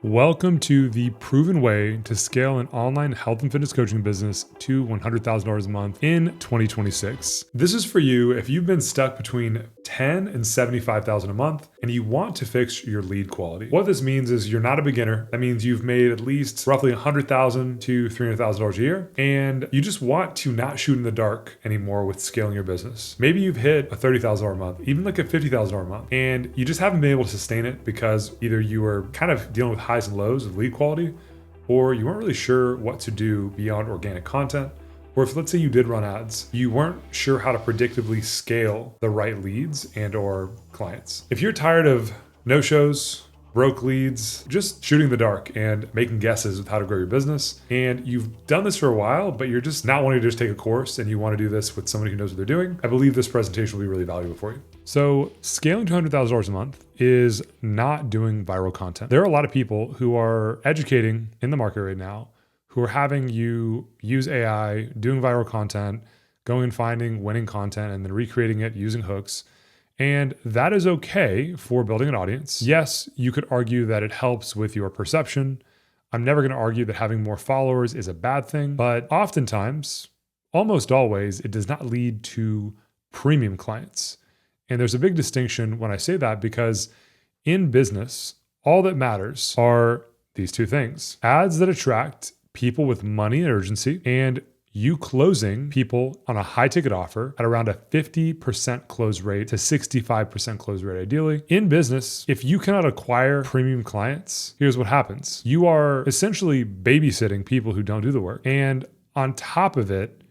Welcome to the proven way to scale an online health and fitness coaching business to $100,000 a month in 2026. This is for you if you've been stuck between $10,000 and $75,000 a month and you want to fix your lead quality. What this means is you're not a beginner. That means you've made at least roughly $100,000 to $300,000 a year, and you just want to not shoot in the dark anymore with scaling your business. Maybe you've hit a $30,000 a month, even like a $50,000 a month, and you just haven't been able to sustain it because either you were kind of dealing with highs and lows of lead quality, or you weren't really sure what to do beyond organic content. Or if, let's say, you did run ads, you weren't sure how to predictably scale the right leads and or clients. If you're tired of no-shows, broke leads, just shooting the dark and making guesses with how to grow your business, and you've done this for a while, but you're just not wanting to just take a course and you want to do this with somebody who knows what they're doing, I believe this presentation will be really valuable for you. So scaling to $100,000 a month is not doing viral content. There are a lot of people who are educating in the market right now who are having you use AI, doing viral content, going and finding winning content and then recreating it using hooks. And that is okay for building an audience. Yes, you could argue that it helps with your perception. I'm never going to argue that having more followers is a bad thing, but oftentimes, almost always, it does not lead to premium clients. And there's a big distinction when I say that because in business, all that matters are these two things: ads that attract people with money and urgency, and you closing people on a high ticket offer at around a 50% close rate to 65% close rate ideally. In business, if you cannot acquire premium clients, here's what happens. You are essentially babysitting people who don't do the work. And on top of it,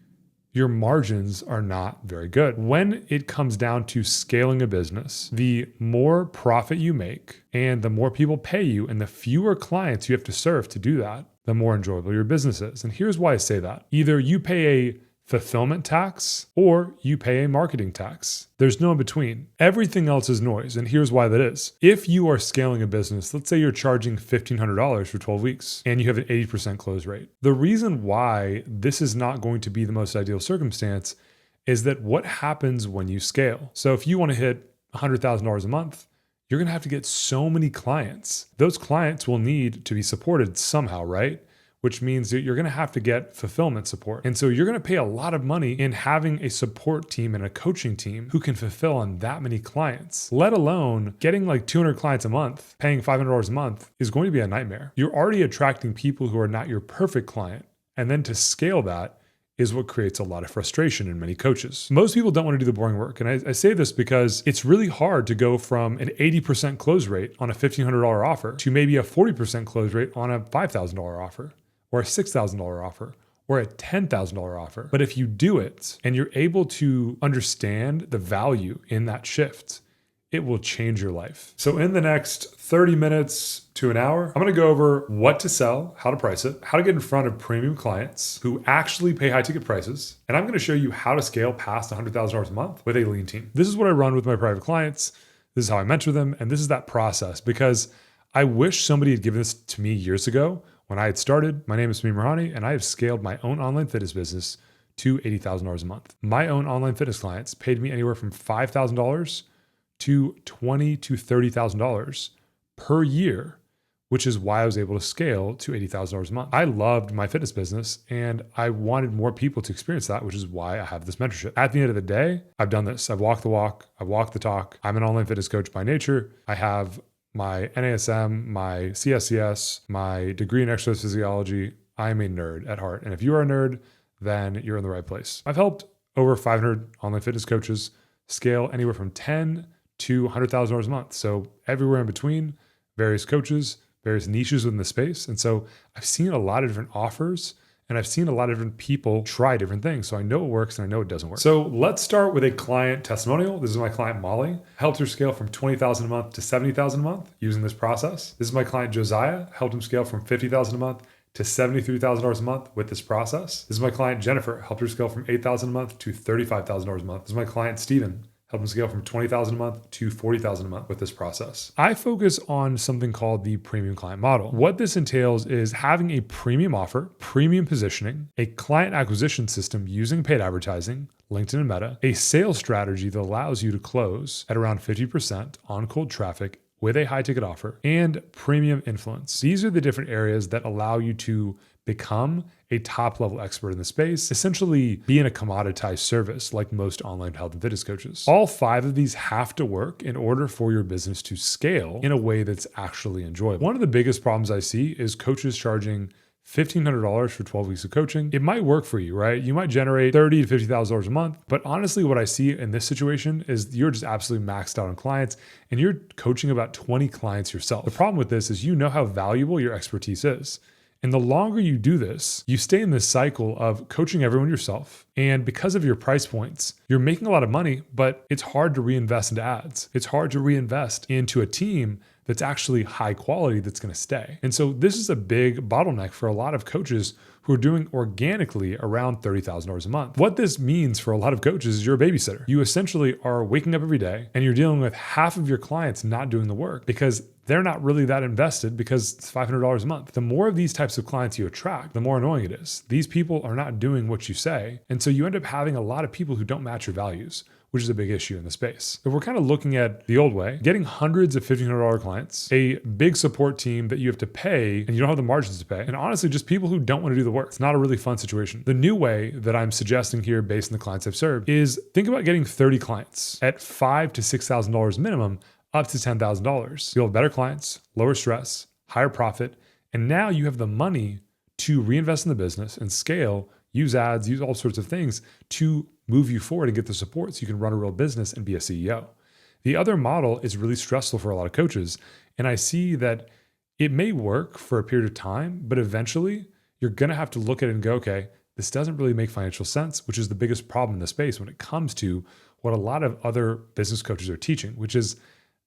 your margins are not very good. When it comes down to scaling a business, the more profit you make and the more people pay you and the fewer clients you have to serve to do that, the more enjoyable your business is. And here's why I say that. Either you pay a fulfillment tax or you pay a marketing tax. There's no in between. Everything else is noise. And here's why that is. If you are scaling a business, let's say you're charging $1,500 for 12 weeks and you have an 80% close rate. The reason why this is not going to be the most ideal circumstance is that what happens when you scale. So if you want to hit $100,000 a month, you're going to have to get so many clients. Those clients will need to be supported somehow, right? Which means that you're going to have to get fulfillment support. And so you're going to pay a lot of money in having a support team and a coaching team who can fulfill on that many clients, let alone getting like 200 clients a month, paying $500 a month is going to be a nightmare. You're already attracting people who are not your perfect client. And then to scale that is what creates a lot of frustration in many coaches. Most people don't want to do the boring work. And I say this because it's really hard to go from an 80% close rate on a $1,500 offer to maybe a 40% close rate on a $5,000 offer or a $6,000 offer or a $10,000 offer. But if you do it and you're able to understand the value in that shift, it will change your life. So in the next 30 minutes to an hour, I'm going to go over what to sell, how to price it, how to get in front of premium clients who actually pay high ticket prices. And I'm going to show you how to scale past $100,000 a month with a lean team. This is what I run with my private clients. This is how I mentor them. And this is that process because I wish somebody had given this to me years ago when I had started. My name is Sameem Rouhani, and I have scaled my own online fitness business to $80,000 a month. My own online fitness clients paid me anywhere from $5,000 to $20,000 to $30,000 per year, which is why I was able to scale to $80,000 a month. I loved my fitness business and I wanted more people to experience that, which is why I have this mentorship. At the end of the day, I've done this. I've walked the walk. I've walked the talk. I'm an online fitness coach by nature. I have my NASM, my CSCS, my degree in exercise physiology. I'm a nerd at heart. And if you are a nerd, then you're in the right place. I've helped over 500 online fitness coaches scale anywhere from $10,000 to $100,000 a month. So everywhere in between, various coaches, various niches within the space. And so I've seen a lot of different offers and I've seen a lot of different people try different things. So I know it works and I know it doesn't work. So let's start with a client testimonial. This is my client, Molly. Helped her scale from $20,000 a month to $70,000 a month using this process. This is my client, Josiah. Helped him scale from $50,000 a month to $73,000 a month with this process. This is my client, Jennifer. Helped her scale from $8,000 a month to $35,000 a month. This is my client, Steven. Help them scale from $20,000 a month to $40,000 a month with this process. I focus on something called the premium client model. What this entails is having a premium offer, premium positioning, a client acquisition system using paid advertising, LinkedIn and Meta, a sales strategy that allows you to close at around 50% on cold traffic with a high ticket offer, and premium influence. These are the different areas that allow you to become a top level expert in the space, essentially being a commoditized service like most online health and fitness coaches. All 5 of these have to work in order for your business to scale in a way that's actually enjoyable. One of the biggest problems I see is coaches charging $1,500 for 12 weeks of coaching. It might work for you, right? You might generate $30,000 to $50,000 a month. But honestly, what I see in this situation is you're just absolutely maxed out on clients and you're coaching about 20 clients yourself. The problem with this is you know how valuable your expertise is. And the longer you do this, you stay in this cycle of coaching everyone yourself. And because of your price points, you're making a lot of money, but it's hard to reinvest into ads. It's hard to reinvest into a team that's actually high quality that's going to stay. And so this is a big bottleneck for a lot of coaches who are doing organically around $30,000 a month. What this means for a lot of coaches is you're a babysitter. You essentially are waking up every day and you're dealing with half of your clients not doing the work because they're not really that invested because it's $500 a month. The more of these types of clients you attract, the more annoying it is. These people are not doing what you say. And so you end up having a lot of people who don't match your values, which is a big issue in the space. If we're kind of looking at the old way, getting hundreds of $1,500 clients, a big support team that you have to pay and you don't have the margins to pay, and honestly, just people who don't want to do the work. It's not a really fun situation. The new way that I'm suggesting here based on the clients I've served is think about getting 30 clients at $5,000 to $6,000 minimum up to $10,000. You'll have better clients, lower stress, higher profit, and now you have the money to reinvest in the business and scale, use ads, use all sorts of things to move you forward and get the support so you can run a real business and be a CEO. The other model is really stressful for a lot of coaches. And I see that it may work for a period of time, but eventually you're going to have to look at it and go, okay, this doesn't really make financial sense, which is the biggest problem in the space when it comes to what a lot of other business coaches are teaching, which is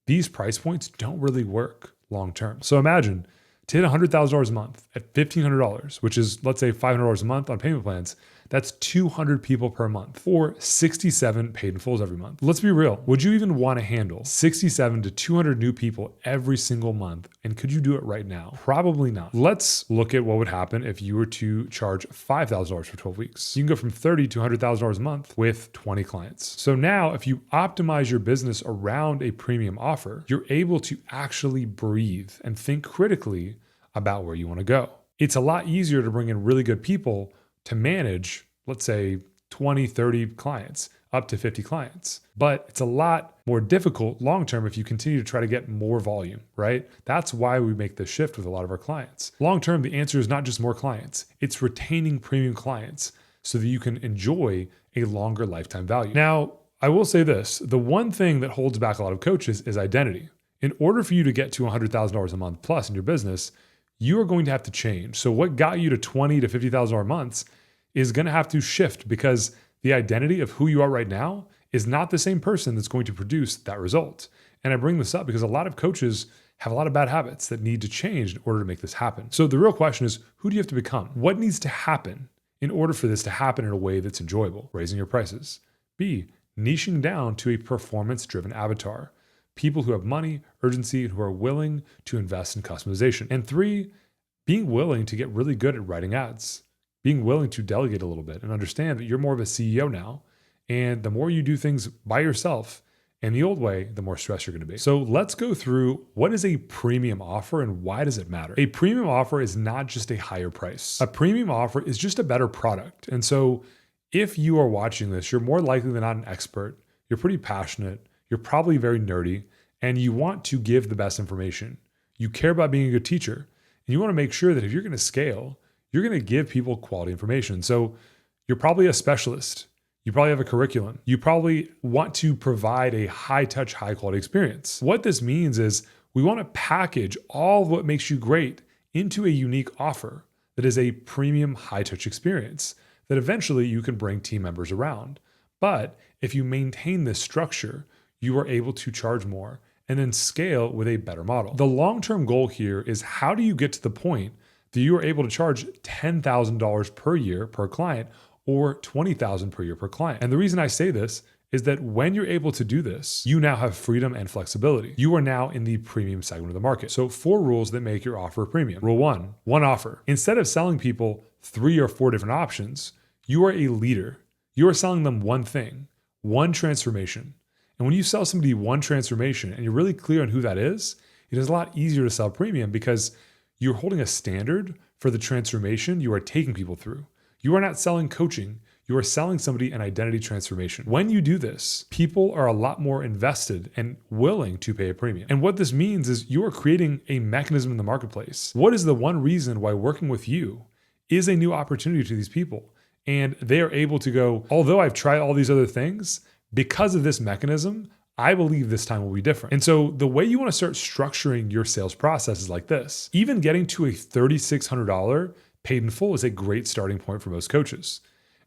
these price points don't really work long-term. So imagine to hit $100,000 a month at $1,500, which is, let's say, $500 a month on payment plans, that's 200 people per month or 67 paid in fulls every month. Let's be real. Would you even want to handle 67 to 200 new people every single month? And could you do it right now? Probably not. Let's look at what would happen if you were to charge $5,000 for 12 weeks. You can go from $30,000 to $100,000 a month with 20 clients. So now if you optimize your business around a premium offer, you're able to actually breathe and think critically about where you want to go. It's a lot easier to bring in really good people to manage, let's say 20, 30 clients, up to 50 clients. But it's a lot more difficult long-term if you continue to try to get more volume, right? That's why we make this shift with a lot of our clients. Long-term, the answer is not just more clients, it's retaining premium clients so that you can enjoy a longer lifetime value. Now, I will say this, the one thing that holds back a lot of coaches is identity. In order for you to get to $100,000 a month plus in your business, you are going to have to change. So what got you to $20,000 to $50,000 months is going to have to shift because the identity of who you are right now is not the same person that's going to produce that result. And I bring this up because a lot of coaches have a lot of bad habits that need to change in order to make this happen. So the real question is, who do you have to become? What needs to happen in order for this to happen in a way that's enjoyable? Raising your prices. B, niching down to a performance-driven avatar. People who have money, urgency, and who are willing to invest in customization. And 3, being willing to get really good at writing ads, being willing to delegate a little bit and understand that you're more of a CEO now. And the more you do things by yourself in the old way, the more stressed you're going to be. So let's go through what is a premium offer and why does it matter? A premium offer is not just a higher price. A premium offer is just a better product. And so if you are watching this, you're more likely than not an expert. You're pretty passionate. You're probably very nerdy and you want to give the best information. You care about being a good teacher and you want to make sure that if you're going to scale, you're going to give people quality information. So you're probably a specialist. You probably have a curriculum. You probably want to provide a high touch, high quality experience. What this means is we want to package all of what makes you great into a unique offer that is a premium high touch experience that eventually you can bring team members around. But if you maintain this structure, you are able to charge more and then scale with a better model. The long-term goal here is how do you get to the point that you are able to charge $10,000 per year per client or $20,000 per year per client? And the reason I say this is that when you're able to do this, you now have freedom and flexibility. You are now in the premium segment of the market. So 4 rules that make your offer premium. Rule 1, one offer. Instead of selling people 3 or 4 different options, you are a leader. You are selling them one thing, one transformation. And when you sell somebody one transformation and you're really clear on who that is, it is a lot easier to sell premium because you're holding a standard for the transformation you are taking people through. You are not selling coaching. You are selling somebody an identity transformation. When you do this, people are a lot more invested and willing to pay a premium. And what this means is you are creating a mechanism in the marketplace. What is the one reason why working with you is a new opportunity to these people? And they are able to go, although I've tried all these other things, because of this mechanism, I believe this time will be different. And so the way you want to start structuring your sales process is like this. Even getting to a $3,600 paid in full is a great starting point for most coaches.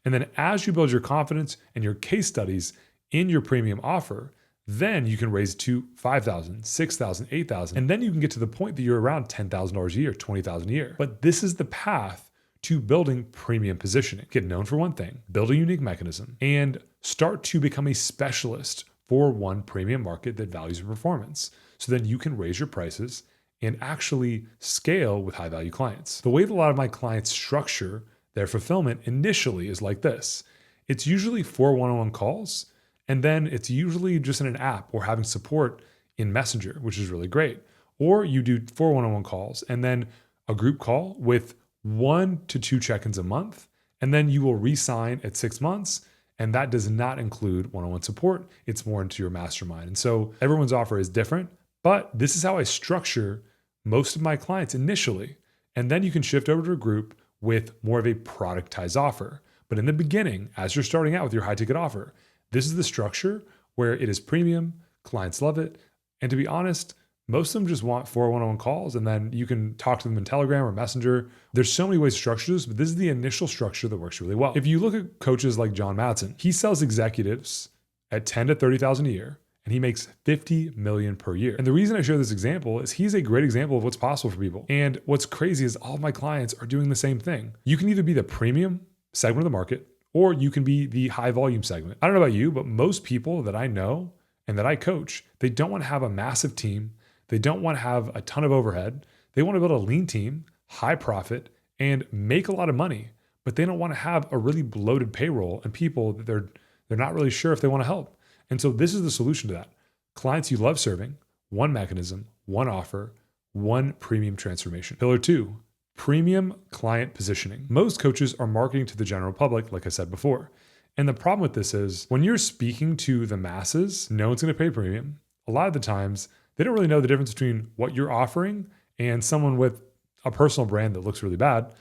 And then as you build your confidence and your case studies in your premium offer, then you can raise to $5,000, $6,000, $8,000. And then you can get to the point that you're around $10,000 a year, $20,000 a year. But this is the path to building premium positioning. Get known for one thing, build a unique mechanism, and start to become a specialist for one premium market that values your performance. So then you can raise your prices and actually scale with high value clients. The way that a lot of my clients structure their fulfillment initially is like this. It's usually 4 one-on-one calls, and then it's usually just in an app or having support in Messenger, which is really great. Or you do 4 one-on-one calls and then a group call with 1 to 2 check-ins a month, and then you will re-sign at 6 months. And that does not include one-on-one support. It's more into your mastermind. And so everyone's offer is different, but this is how I structure most of my clients initially. And then you can shift over to a group with more of a productized offer. But in the beginning, as you're starting out with your high ticket offer, this is the structure where it is premium, clients love it. And to be honest, most of them just want 4 one-on-one calls, and then you can talk to them in Telegram or Messenger. There's so many ways to structure this, but this is the initial structure that works really well. If you look at coaches like John Madsen, he sells executives at $10,000 to $30,000 a year, and he makes $50 million per year. And the reason I share this example is he's a great example of what's possible for people. And what's crazy is all of my clients are doing the same thing. You can either be the premium segment of the market, or you can be the high volume segment. I don't know about you, but most people that I know and that I coach, they don't want to have a massive team. They don't want to have a ton of overhead. They want to build a lean team, high profit, and make a lot of money, but they don't want to have a really bloated payroll and people that they're not really sure if they want to help. And so this is the solution to that. Clients you love serving, one mechanism, one offer, one premium transformation. Pillar 2, premium client positioning. Most coaches are marketing to the general public, like I said before. And the problem with this is when you're speaking to the masses, no one's going to pay premium. A lot of the times, they don't really know the difference between what you're offering and someone with a personal brand that looks really bad.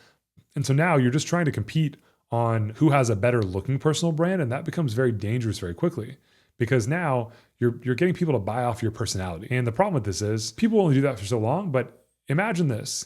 And so now you're just trying to compete on who has a better looking personal brand. And that becomes very dangerous very quickly because now you're getting people to buy off your personality. And the problem with this is people only do that for so long. But imagine this.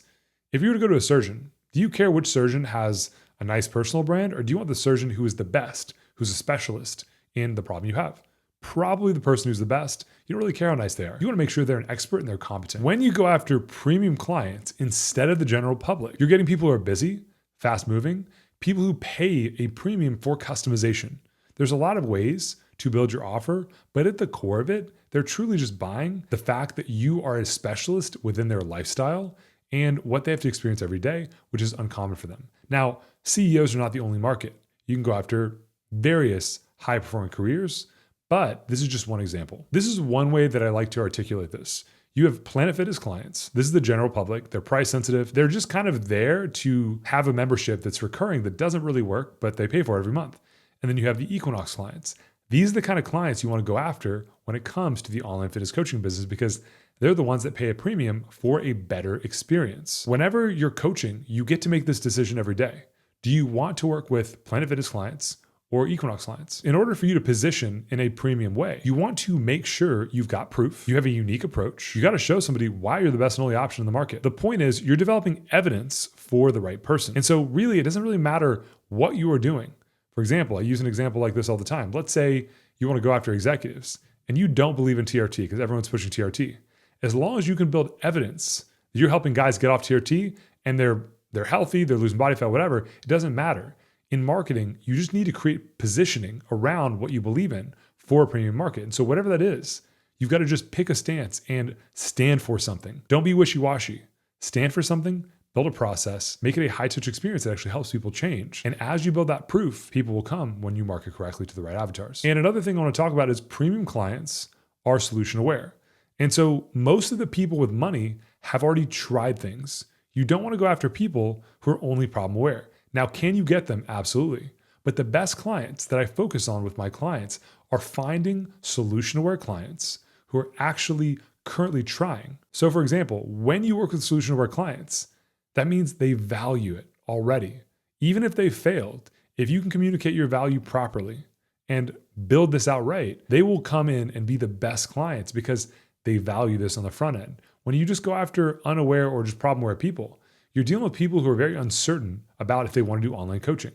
If you were to go to a surgeon, do you care which surgeon has a nice personal brand, or do you want the surgeon who is the best, who's a specialist in the problem you have? Probably the person who's the best. You don't really care how nice they are. You want to make sure they're an expert and they're competent. When you go after premium clients instead of the general public, you're getting people who are busy, fast moving, people who pay a premium for customization. There's a lot of ways to build your offer, but at the core of it, they're truly just buying the fact that you are a specialist within their lifestyle and what they have to experience every day, which is uncommon for them. Now, CEOs are not the only market. You can go after various high-performing careers, but this is just one example. This is one way that I like to articulate this. You have Planet Fitness clients. This is the general public. They're price sensitive. They're just kind of there to have a membership that's recurring that doesn't really work, but they pay for it every month. And then you have the Equinox clients. These are the kind of clients you want to go after when it comes to the online fitness coaching business because they're the ones that pay a premium for a better experience. Whenever you're coaching, you get to make this decision every day. Do you want to work with Planet Fitness clients or Equinox clients? In order for you to position in a premium way, you want to make sure you've got proof, you have a unique approach. You got to show somebody why you're the best and only option in the market. The point is you're developing evidence for the right person. And so really, it doesn't really matter what you are doing. For example, I use an example like this all the time. Let's say you want to go after executives and you don't believe in TRT because everyone's pushing TRT. As long as you can build evidence that you're helping guys get off TRT and they're healthy, they're losing body fat, whatever, it doesn't matter. In marketing, you just need to create positioning around what you believe in for a premium market. And so whatever that is, you've got to just pick a stance and stand for something. Don't be wishy-washy. Stand for something, build a process, make it a high-touch experience that actually helps people change. And as you build that proof, people will come when you market correctly to the right avatars. And another thing I want to talk about is premium clients are solution aware. And so most of the people with money have already tried things. You don't want to go after people who are only problem aware. Now, can you get them? Absolutely. But the best clients that I focus on with my clients are finding solution aware clients who are actually currently trying. So for example, when you work with solution aware clients, that means they value it already. Even if they failed, if you can communicate your value properly and build this out right, they will come in and be the best clients because they value this on the front end. When you just go after unaware or just problem aware people, you're dealing with people who are very uncertain about if they want to do online coaching.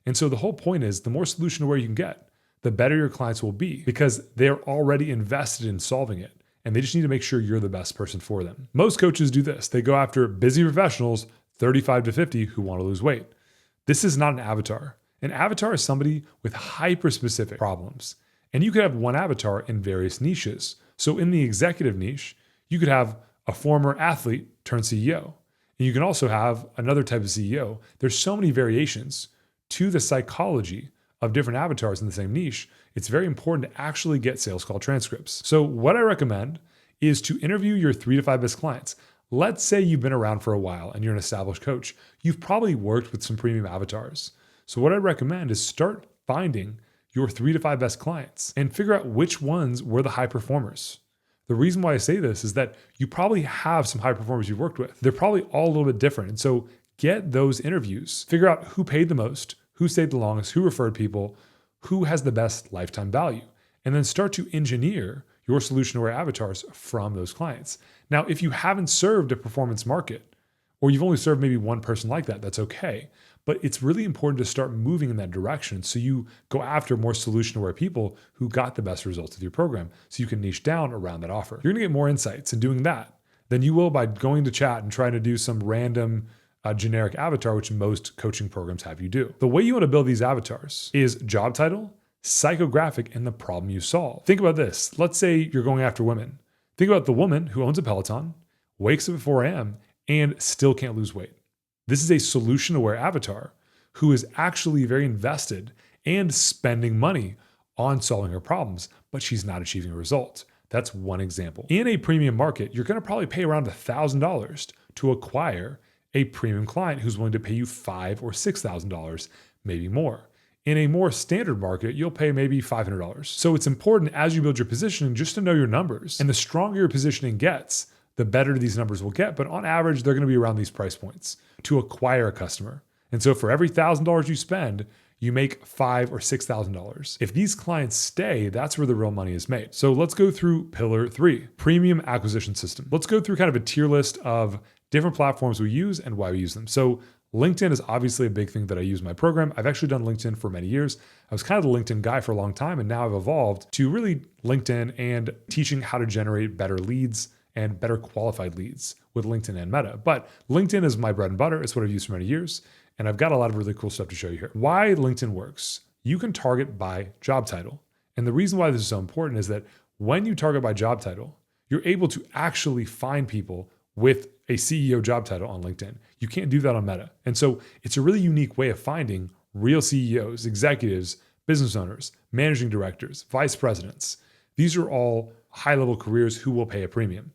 And so the whole point is the more solution aware you can get, the better your clients will be because they're already invested in solving it. And they just need to make sure you're the best person for them. Most coaches do this. They go after busy professionals, 35 to 50, who want to lose weight. This is not an avatar. An avatar is somebody with hyper-specific problems. And you could have one avatar in various niches. So in the executive niche, you could have a former athlete turned CEO. And you can also have another type of CEO. There's so many variations to the psychology of different avatars in the same niche. It's very important to actually get sales call transcripts. So what I recommend is to interview your 3 to 5 best clients. Let's say you've been around for a while and you're an established coach. You've probably worked with some premium avatars. So what I recommend is start finding your 3 to 5 best clients and figure out which ones were the high performers. The reason why I say this is that you probably have some high performers you've worked with. They're probably all a little bit different. And so get those interviews, figure out who paid the most, who stayed the longest, who referred people, who has the best lifetime value, and then start to engineer your solution aware avatars from those clients. Now, if you haven't served a performance market, or you've only served maybe one person like that, that's okay. But it's really important to start moving in that direction so you go after more solution aware people who got the best results with your program so you can niche down around that offer. You're gonna get more insights in doing that than you will by going to chat and trying to do some random generic avatar, which most coaching programs have you do. The way you want to build these avatars is job title, psychographic, and the problem you solve. Think about this. Let's say you're going after women. Think about the woman who owns a Peloton, wakes up at 4 a.m., and still can't lose weight. This is a solution-aware avatar who is actually very invested and spending money on solving her problems, but she's not achieving a result. That's one example. In a premium market, you're going to probably pay around $1,000 to acquire a premium client who's willing to pay you $5,000 or $6,000, maybe more. In a more standard market, you'll pay maybe $500. So it's important as you build your positioning just to know your numbers. And the stronger your positioning gets, the better these numbers will get. But on average, they're going to be around these price points to acquire a customer. And so for every $1,000 you spend, you make $5,000 or $6,000. If these clients stay, that's where the real money is made. So let's go through pillar 3, premium acquisition system. Let's go through kind of a tier list of different platforms we use and why we use them. So LinkedIn is obviously a big thing that I use in my program. I've actually done LinkedIn for many years. I was kind of the LinkedIn guy for a long time, and now I've evolved to really LinkedIn and teaching how to generate better leads and better qualified leads with LinkedIn and Meta. But LinkedIn is my bread and butter. It's what I've used for many years. And I've got a lot of really cool stuff to show you here. Why LinkedIn works. You can target by job title. And the reason why this is so important is that when you target by job title, you're able to actually find people with a CEO job title on LinkedIn. You can't do that on Meta. And so it's a really unique way of finding real CEOs, executives, business owners, managing directors, vice presidents. These are all high-level careers who will pay a premium.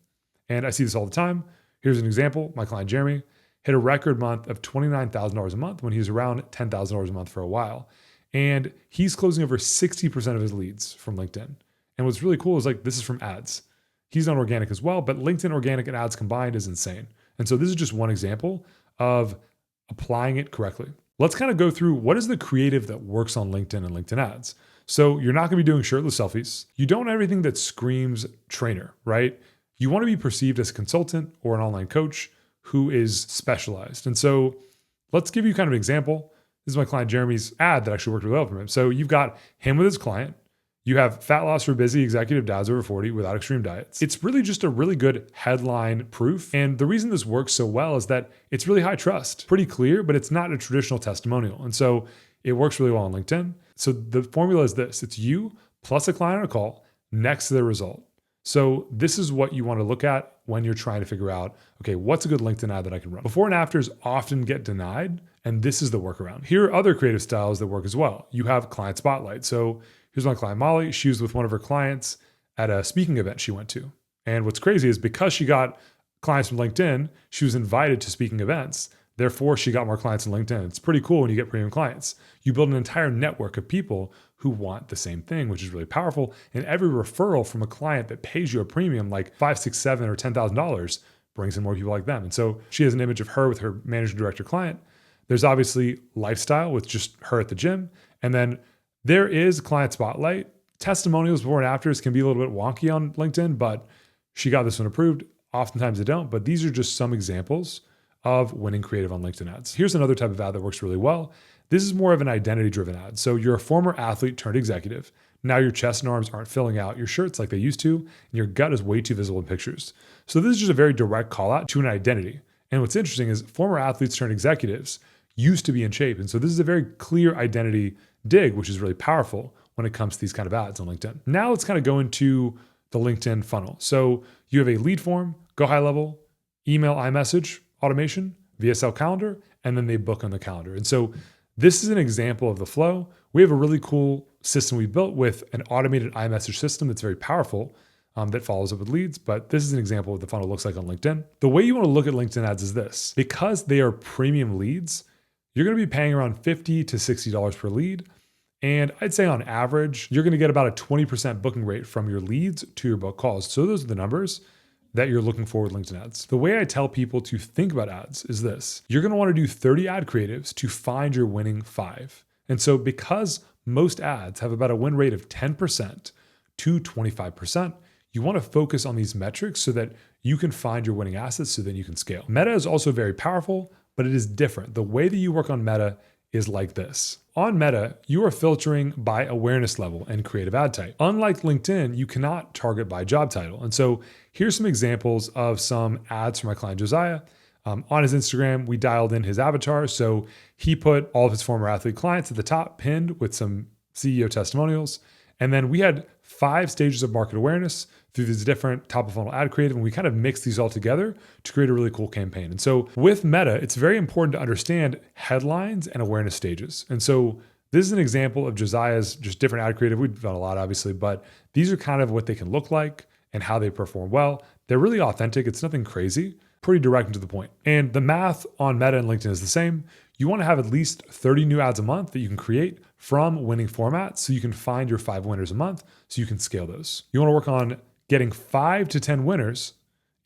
And I see this all the time. Here's an example. My client, Jeremy, hit a record month of $29,000 a month when he was around $10,000 a month for a while. And he's closing over 60% of his leads from LinkedIn. And what's really cool is this is from ads. He's on organic as well, but LinkedIn organic and ads combined is insane. And so this is just one example of applying it correctly. Let's kind of go through what is the creative that works on LinkedIn and LinkedIn ads. So you're not going to be doing shirtless selfies. You don't want everything that screams trainer, right? You want to be perceived as a consultant or an online coach who is specialized. And so let's give you kind of an example. This is my client Jeremy's ad that actually worked really well for him. So you've got him with his client. You have fat loss for busy executive dads over 40 without extreme diets. It's really just a really good headline proof. And the reason this works so well is that it's really high trust, pretty clear, but it's not a traditional testimonial. And so it works really well on LinkedIn. So the formula is this: it's you plus a client on a call next to the result. So this is what you want to look at when you're trying to figure out, okay, what's a good LinkedIn ad that I can run? Before and afters often get denied, and this is the workaround. Here are other creative styles that work as well. You have client spotlight. So here's my client, Molly. She was with one of her clients at a speaking event she went to. And what's crazy is because she got clients from LinkedIn, she was invited to speaking events. Therefore, she got more clients on LinkedIn. It's pretty cool when you get premium clients. You build an entire network of people who want the same thing, which is really powerful. And every referral from a client that pays you a premium, like $5, $6, $7, or $10,000, brings in more people like them. And so she has an image of her with her manager director client. There's obviously lifestyle with just her at the gym. And then there is client spotlight. Testimonials before and afters can be a little bit wonky on LinkedIn, but she got this one approved. Oftentimes they don't, but these are just some examples of winning creative on LinkedIn ads. Here's another type of ad that works really well. This is more of an identity-driven ad. So you're a former athlete turned executive. Now your chest and arms aren't filling out your shirts like they used to, and your gut is way too visible in pictures. So this is just a very direct call out to an identity. And what's interesting is former athletes turned executives used to be in shape. And so this is a very clear identity dig, which is really powerful when it comes to these kind of ads on LinkedIn. Now let's kind of go into the LinkedIn funnel. So you have a lead form, go high level, email, iMessage, automation, VSL calendar, and then they book on the calendar. And so this is an example of the flow. We have a really cool system we built with an automated iMessage system that's very powerful that follows up with leads. But this is an example of what the funnel looks like on LinkedIn. The way you want to look at LinkedIn ads is this. Because they are premium leads, you're going to be paying around $50 to $60 per lead. And I'd say on average, you're going to get about a 20% booking rate from your leads to your book calls. So those are the numbers that you're looking for with LinkedIn ads. The way I tell people to think about ads is this. You're going to want to do 30 ad creatives to find your winning 5. And so because most ads have about a win rate of 10% to 25%, you want to focus on these metrics so that you can find your winning assets so then you can scale. Meta is also very powerful, but it is different. The way that you work on Meta is like this. On Meta, you are filtering by awareness level and creative ad type. Unlike LinkedIn, you cannot target by job title. And so here's some examples of some ads for my client Josiah. On his Instagram, we dialed in his avatar. So he put all of his former athlete clients at the top, pinned with some CEO testimonials. And then we had 5 stages of market awareness through these different top of funnel ad creative. And we kind of mixed these all together to create a really cool campaign. And so with Meta, it's very important to understand headlines and awareness stages. And so this is an example of Josiah's just different ad creative. We've done a lot, obviously, but these are kind of what they can look like and how they perform well. They're really authentic. It's nothing crazy, pretty direct and to the point. And the math on Meta and LinkedIn is the same. You want to have at least 30 new ads a month that you can create from winning formats so you can find your 5 winners a month so you can scale those. You want to work on getting 5 to 10 winners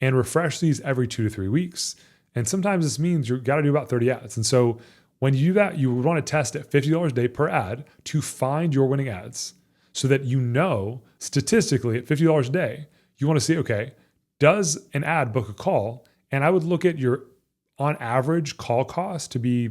and refresh these every 2 to 3 weeks. And sometimes this means you've got to do about 30 ads. And so when you do that, you would want to test at $50 a day per ad to find your winning ads so that you know statistically at $50 a day, you want to see, okay, does an ad book a call? And I would look at your on average call cost to be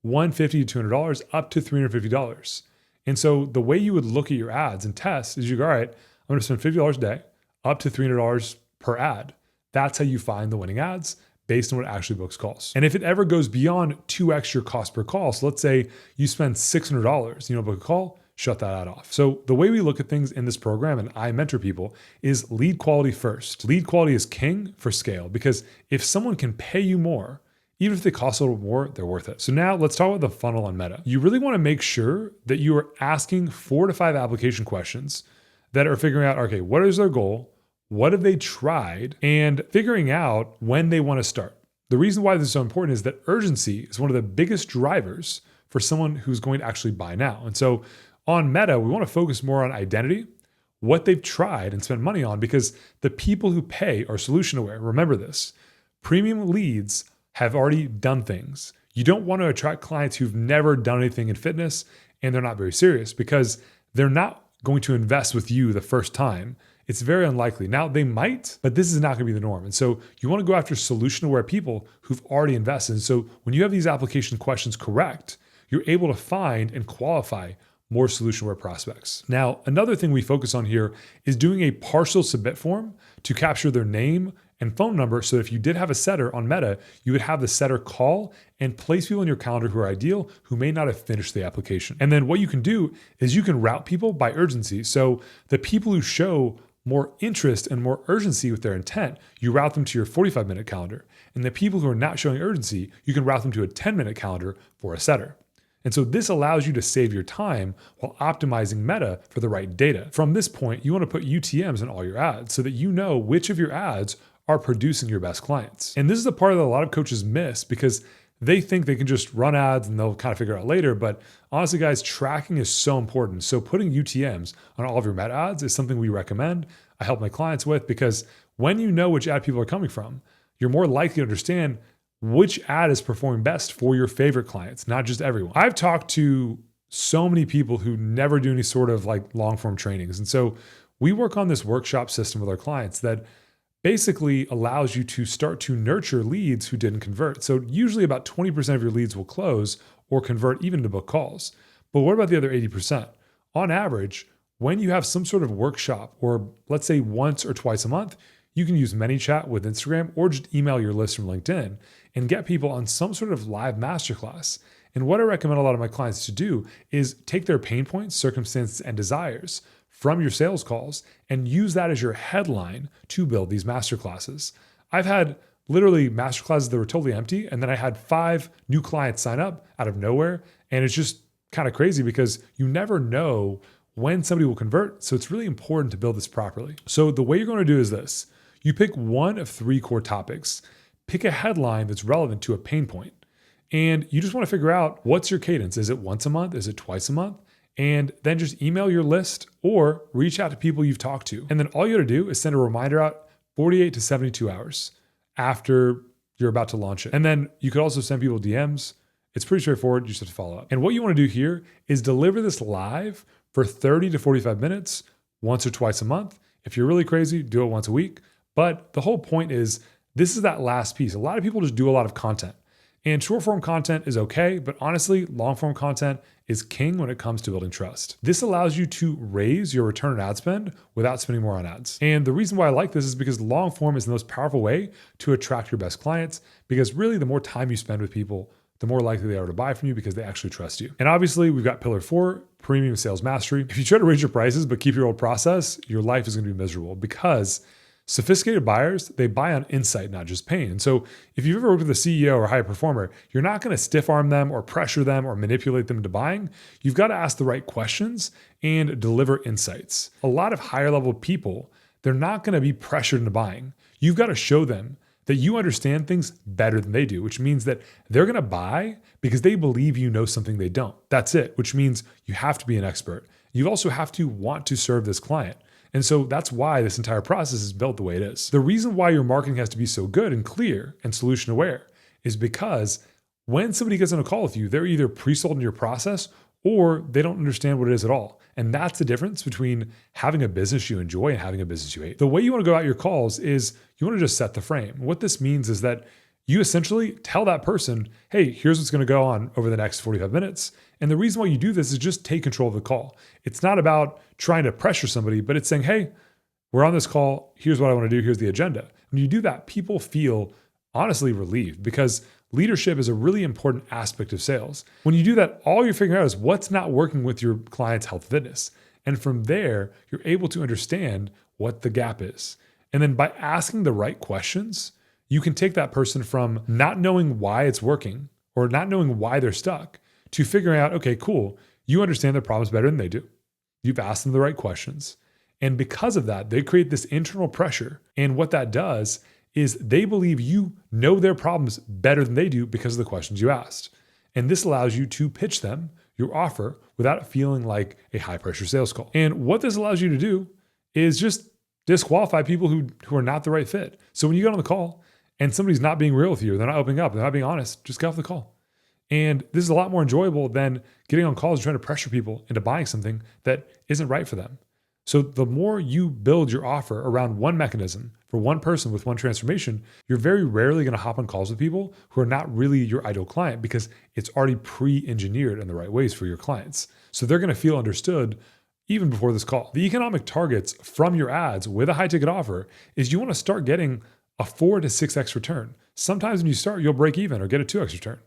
$150 to $200 up to $350. And so the way you would look at your ads and test is you go, all right, I'm going to spend $50 a day up to $300 per ad. That's how you find the winning ads based on what actually books calls. And if it ever goes beyond 2x your cost per call, so let's say you spend $600, book a call, shut that ad off. So the way we look at things in this program, and I mentor people, is lead quality first. Lead quality is king for scale, because if someone can pay you more, even if they cost a little more, they're worth it. So now let's talk about the funnel on Meta. You really want to make sure that you are asking 4 to 5 application questions that are figuring out, okay, what is their goal? What have they tried? And figuring out when they want to start. The reason why this is so important is that urgency is one of the biggest drivers for someone who's going to actually buy now. And so on Meta, we want to focus more on identity, what they've tried and spend money on, because the people who pay are solution aware. Remember this, premium leads have already done things. You don't want to attract clients who've never done anything in fitness and they're not very serious, because they're not going to invest with you the first time. It's very unlikely. Now they might, but this is not going to be the norm. And so you want to go after solution aware people who've already invested. And so when you have these application questions correct, you're able to find and qualify more solution aware prospects. Now, another thing we focus on here is doing a partial submit form to capture their name and phone number. So if you did have a setter on Meta, you would have the setter call and place people in your calendar who are ideal, who may not have finished the application. And then what you can do is you can route people by urgency. So the people who show more interest and more urgency with their intent, you route them to your 45-minute calendar. And the people who are not showing urgency, you can route them to a 10-minute calendar for a setter. And so this allows you to save your time while optimizing Meta for the right data. From this point, you want to put UTMs in all your ads so that you know which of your ads are producing your best clients. And this is the part that a lot of coaches miss because they think they can just run ads and they'll kind of figure it out later. But honestly, guys, tracking is so important. So putting UTMs on all of your Meta ads is something we recommend. I help my clients with because when you know which ad people are coming from, you're more likely to understand which ad is performing best for your favorite clients, not just everyone. I've talked to so many people who never do any sort of like long form trainings. And so we work on this workshop system with our clients that basically allows you to start to nurture leads who didn't convert. So usually about 20% of your leads will close or convert even to book calls. But what about the other 80%? On average, when you have some sort of workshop, or let's say once or twice a month, you can use ManyChat with Instagram or just email your list from LinkedIn and get people on some sort of live masterclass. And what I recommend a lot of my clients to do is take their pain points, circumstances, and desires from your sales calls and use that as your headline to build these masterclasses. I've had literally masterclasses that were totally empty, and then I had 5 new clients sign up out of nowhere. And it's just kind of crazy because you never know when somebody will convert. So it's really important to build this properly. So the way you're going to do is this. You pick one of 3 core topics, pick a headline that's relevant to a pain point, and you just want to figure out what's your cadence. Is it once a month? Is it twice a month? And then just email your list or reach out to people you've talked to. And then all you got to do is send a reminder out 48 to 72 hours after you're about to launch it. And then you could also send people DMs. It's pretty straightforward. You just have to follow up. And what you want to do here is deliver this live for 30 to 45 minutes, once or twice a month. If you're really crazy, do it once a week. But the whole point is this is that last piece. A lot of people just do a lot of content. And short form content is okay, but honestly, long form content is king when it comes to building trust. This allows you to raise your return on ad spend without spending more on ads. And the reason why I like this is because long form is the most powerful way to attract your best clients, because really the more time you spend with people, the more likely they are to buy from you because they actually trust you. And obviously we've got pillar 4, premium sales mastery. If you try to raise your prices but keep your old process, your life is going to be miserable because sophisticated buyers, they buy on insight, not just pain. And so if you've ever worked with a CEO or high performer, you're not going to stiff arm them or pressure them or manipulate them into buying. You've got to ask the right questions and deliver insights. A lot of higher level people, they're not going to be pressured into buying. You've got to show them that you understand things better than they do, which means that they're going to buy because they believe you know something they don't. That's it, which means you have to be an expert. You also have to want to serve this client. And so that's why this entire process is built the way it is. The reason why your marketing has to be so good and clear and solution aware is because when somebody gets on a call with you, they're either pre-sold in your process or they don't understand what it is at all. And that's the difference between having a business you enjoy and having a business you hate. The way you want to go out your calls is you want to just set the frame. What this means is that you essentially tell that person, hey, here's what's going to go on over the next 45 minutes. And the reason why you do this is just take control of the call. It's not about trying to pressure somebody, but it's saying, hey, we're on this call. Here's what I want to do. Here's the agenda. When you do that, people feel honestly relieved because leadership is a really important aspect of sales. When you do that, all you're figuring out is what's not working with your client's health fitness. And from there, you're able to understand what the gap is. And then by asking the right questions, you can take that person from not knowing why it's working or not knowing why they're stuck to figuring out, okay, cool, you understand their problems better than they do. You've asked them the right questions. And because of that, they create this internal pressure. And what that does is they believe you know their problems better than they do because of the questions you asked. And this allows you to pitch them your offer without it feeling like a high pressure sales call. And what this allows you to do is just disqualify people who are not the right fit. So when you get on the call and somebody's not being real with you, they're not opening up, they're not being honest, just get off the call. And this is a lot more enjoyable than getting on calls and trying to pressure people into buying something that isn't right for them. So the more you build your offer around one mechanism for one person with one transformation, you're very rarely going to hop on calls with people who are not really your ideal client because it's already pre-engineered in the right ways for your clients. So they're going to feel understood even before this call. The economic targets from your ads with a high ticket offer is you want to start getting a 4 to 6x return. Sometimes when you start, you'll break even or get a 2x return.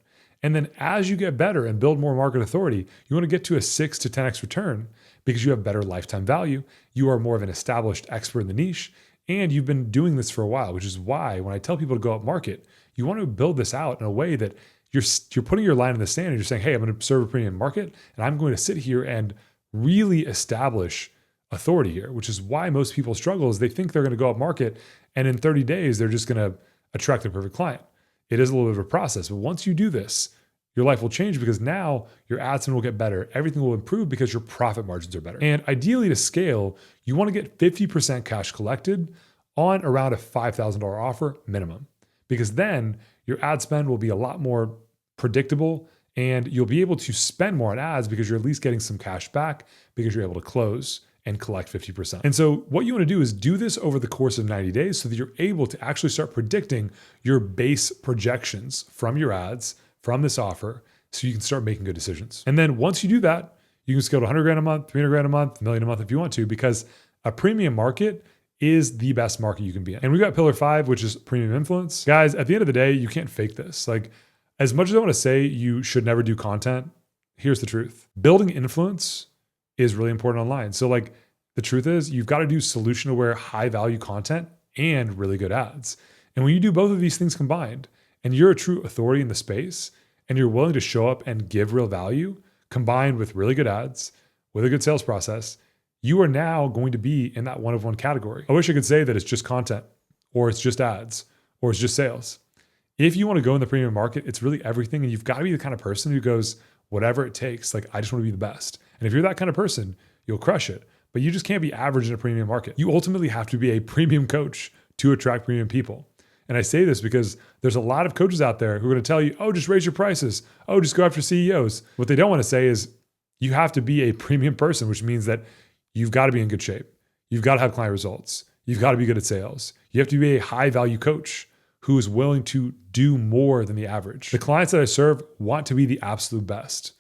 And then as you get better and build more market authority, you want to get to a 6 to 10x return because you have better lifetime value. You are more of an established expert in the niche, and you've been doing this for a while, which is why when I tell people to go up market, you want to build this out in a way that you're putting your line in the sand and you're saying, hey, I'm going to serve a premium market and I'm going to sit here and really establish authority here, which is why most people struggle is they think they're going to go up market and in 30 days, they're just going to attract the perfect client. It is a little bit of a process, but once you do this, your life will change because now your ad spend will get better. Everything will improve because your profit margins are better. And ideally to scale, you want to get 50% cash collected on around a $5,000 offer minimum, because then your ad spend will be a lot more predictable and you'll be able to spend more on ads because you're at least getting some cash back because you're able to close and collect 50%. And so what you want to do is do this over the course of 90 days so that you're able to actually start predicting your base projections from your ads, from this offer, so you can start making good decisions. And then once you do that, you can scale to 100 grand a month, 300 grand a month, $1 million a month if you want to, because a premium market is the best market you can be in. And we've got pillar 5, which is premium influence. Guys, at the end of the day, you can't fake this. Like, as much as I want to say you should never do content, here's the truth. Building influence is really important online. So like the truth is you've got to do solution aware, high value content and really good ads. And when you do both of these things combined and you're a true authority in the space and you're willing to show up and give real value combined with really good ads, with a good sales process, you are now going to be in that one of one category. I wish I could say that it's just content or it's just ads or it's just sales. If you want to go in the premium market, it's really everything. And you've got to be the kind of person who goes, whatever it takes, like I just want to be the best. And if you're that kind of person, you'll crush it. But you just can't be average in a premium market. You ultimately have to be a premium coach to attract premium people. And I say this because there's a lot of coaches out there who are going to tell you, oh, just raise your prices. Oh, just go after CEOs. What they don't want to say is you have to be a premium person, which means that you've got to be in good shape. You've got to have client results. You've got to be good at sales. You have to be a high value coach who is willing to do more than the average. The clients that I serve want to be the absolute best.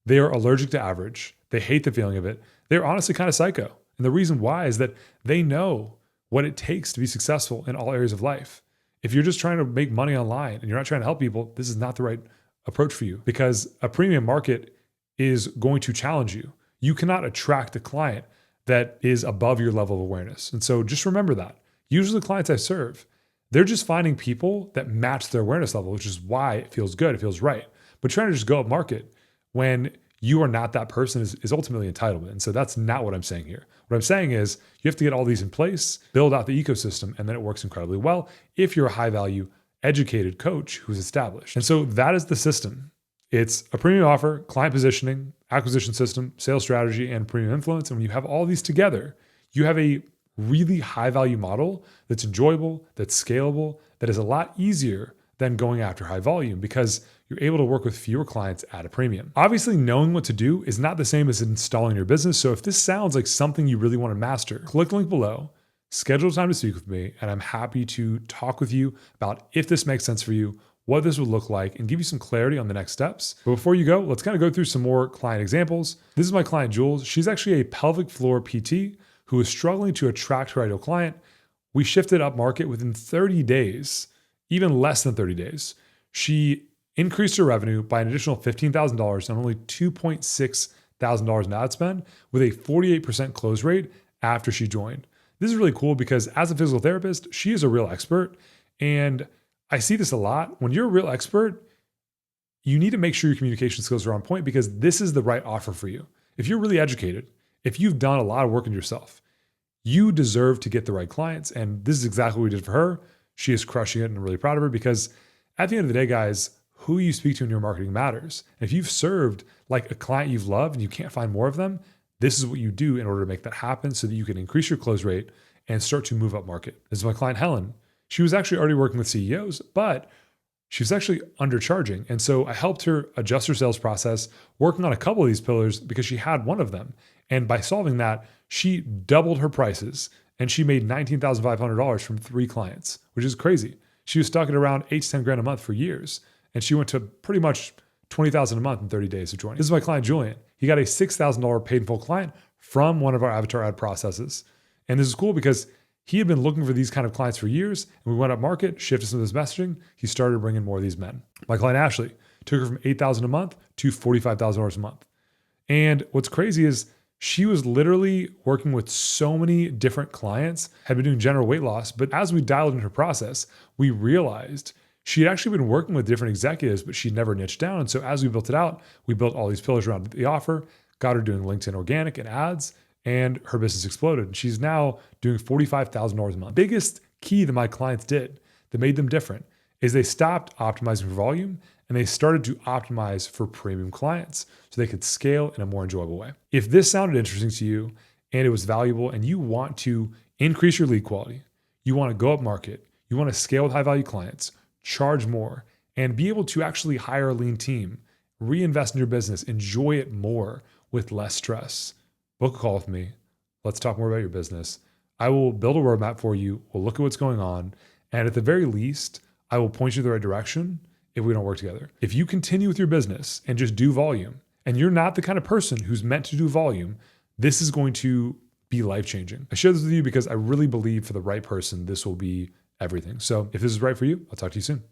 They are allergic to average. They hate the feeling of it. They're honestly kind of psycho. And the reason why is that they know what it takes to be successful in all areas of life. If you're just trying to make money online and you're not trying to help people, this is not the right approach for you, because a premium market is going to challenge you. You cannot attract a client that is above your level of awareness. And so just remember that. Usually the clients I serve, they're just finding people that match their awareness level, which is why it feels good, it feels right. But trying to just go up market when you are not that person is ultimately entitlement. And so that's not what I'm saying here. What I'm saying is you have to get all these in place, build out the ecosystem, and then it works incredibly well if you're a high value, educated coach who's established. And so that is the system. It's a premium offer, client positioning, acquisition system, sales strategy, and premium influence. And when you have all these together, you have a really high value model that's enjoyable, that's scalable, that is a lot easier than going after high volume because you're able to work with fewer clients at a premium. Obviously, knowing what to do is not the same as installing your business. So if this sounds like something you really want to master, click the link below, schedule time to speak with me, and I'm happy to talk with you about if this makes sense for you, what this would look like, and give you some clarity on the next steps. But before you go, let's kind of go through some more client examples. This is my client, Jules. She's actually a pelvic floor PT who is struggling to attract her ideal client. We shifted up market within 30 days, even less than 30 days. She increased her revenue by an additional $15,000 and only $2,600 in ad spend with a 48% close rate after she joined. This is really cool because as a physical therapist, she is a real expert. And I see this a lot. When you're a real expert, you need to make sure your communication skills are on point because this is the right offer for you. If you're really educated, if you've done a lot of work on yourself, you deserve to get the right clients. And this is exactly what we did for her. She is crushing it and I'm really proud of her because at the end of the day, guys, who you speak to in your marketing matters. And if you've served like a client you've loved and you can't find more of them, this is what you do in order to make that happen so that you can increase your close rate and start to move up market. This is my client, Helen. She was actually already working with CEOs, but she was actually undercharging. And so I helped her adjust her sales process, working on a couple of these pillars because she had one of them. And by solving that, she doubled her prices and she made $19,500 from 3 clients, which is crazy. She was stuck at around 8 to 10 grand a month for years. And she went to pretty much $20,000 a month in 30 days of joining. This is my client, Julian. He got a $6,000 paid in full client from one of our avatar ad processes. And this is cool because he had been looking for these kind of clients for years. And we went up market, shifted some of this messaging. He started bringing more of these men. My client, Ashley, took her from $8,000 a month to $45,000 a month. And what's crazy is she was literally working with so many different clients, had been doing general weight loss. But as we dialed into her process, we realized she had actually been working with different executives, but she never niched down. And so as we built it out, we built all these pillars around the offer, got her doing LinkedIn organic and ads, and her business exploded. And she's now doing $45,000 a month. Biggest key that my clients did that made them different is they stopped optimizing for volume and they started to optimize for premium clients so they could scale in a more enjoyable way. If this sounded interesting to you and it was valuable and you want to increase your lead quality, you want to go up market, you want to scale with high value clients, charge more, and be able to actually hire a lean team, reinvest in your business, enjoy it more with less stress, book a call with me. Let's talk more about your business. I will build a roadmap for you. We'll look at what's going on. And at the very least, I will point you in the right direction if we don't work together. If you continue with your business and just do volume, and you're not the kind of person who's meant to do volume, this is going to be life-changing. I share this with you because I really believe for the right person, this will be everything. So if this is right for you, I'll talk to you soon.